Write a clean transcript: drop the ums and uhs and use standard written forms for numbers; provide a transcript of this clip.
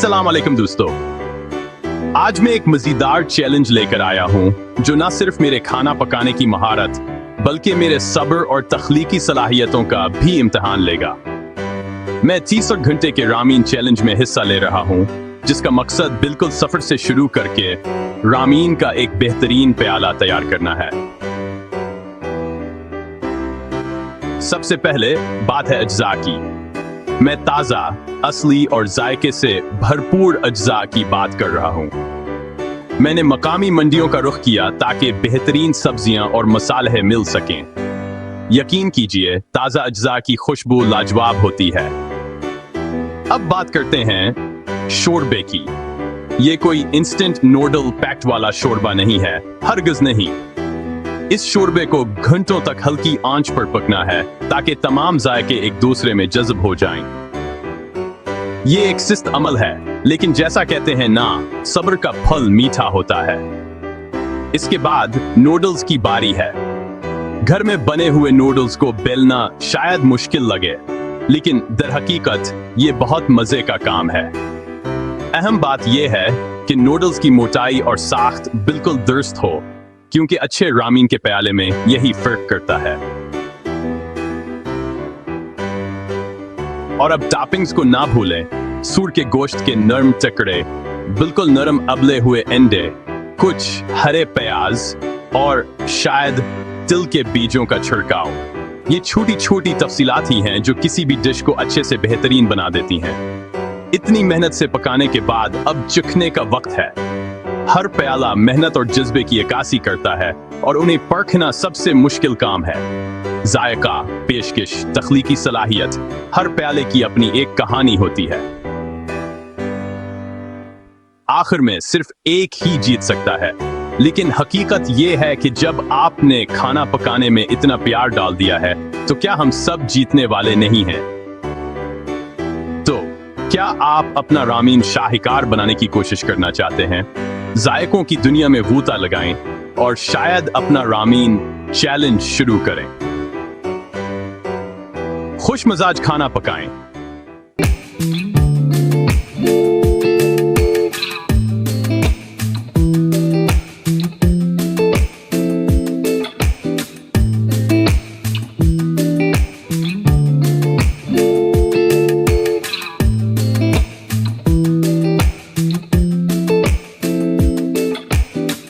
अस्सलाम वालेकुम दोस्तों, आज मैं एक मजेदार चैलेंज लेकर आया हूं जो न सिर्फ मेरे खाना पकाने की महारत बल्कि मेरे सब्र और तख्लीकी सलाहियतों का भी इम्तिहान लेगा। मैं 30 घंटे के रामीन चैलेंज में हिस्सा ले रहा हूं, जिसका मकसद बिल्कुल सफर से शुरू करके रामीन का एक बेहतरीन प्याला तैयार करना है। सबसे पहले बात है अज्जा की। मैं ताजा, असली और जायके से भरपूर अज्जा की बात कर रहा हूं। मैंने मकामी मंडियों का रुख किया ताकि बेहतरीन सब्जियां और मसाले मिल सकें। यकीन कीजिए, ताजा अज्जा की खुशबू लाजवाब होती है। अब बात करते हैं शोरबे की। ये कोई इंस्टेंट नोडल पैक्ट वाला शोरबा नहीं है, हरगिज़ नहीं। इस शोरबे को घंटों तक हल्की आंच पर पकना है ताकि तमाम जायके एक दूसरे में जज्ब हो जाएं। ये एक सिस्त अमल है, लेकिन जैसा कहते हैं ना, सब्र का फल मीठा होता है। इसके बाद नूडल्स की बारी है। घर में बने हुए नूडल्स को बेलना शायद मुश्किल लगे, लेकिन दरहकीकत ये बहुत मजे का काम है। अहम बात यह है कि नूडल्स की मोटाई और साख्त बिल्कुल दुरुस्त हो, क्योंकि अच्छे रामीन के प्याले में यही फर्क करता है। और अब टॉपिंग्स को ना भूलें। सूर के गोश्त के नरम टुकड़े, बिल्कुल नरम अबले हुए अंडे, कुछ हरे प्याज और शायद तिल के बीजों का छिड़काव। ये छोटी छोटी तफसीलात ही हैं जो किसी भी डिश को अच्छे से बेहतरीन बना देती हैं। इतनी मेहनत से पकाने के बाद अब चखने का वक्त है। हर प्याला मेहनत और जज्बे की अक्कासी करता है और उन्हें परखना सबसे मुश्किल काम है। ज़ायक़ा, पेशकश, तख्लीकी सलाहियत, हर प्याले की अपनी एक कहानी होती है। आखिर में सिर्फ एक ही जीत सकता है, लेकिन हकीकत यह है कि जब आपने खाना पकाने में इतना प्यार डाल दिया है, तो क्या हम सब जीतने वाले नहीं हैं? तो क्या आप अपना रामीन शाहिकार बनाने की कोशिश करना चाहते हैं? जायकों की दुनिया में गूता लगाएं और शायद अपना रामीन चैलेंज शुरू करें। खुश मजाज खाना पकाएं।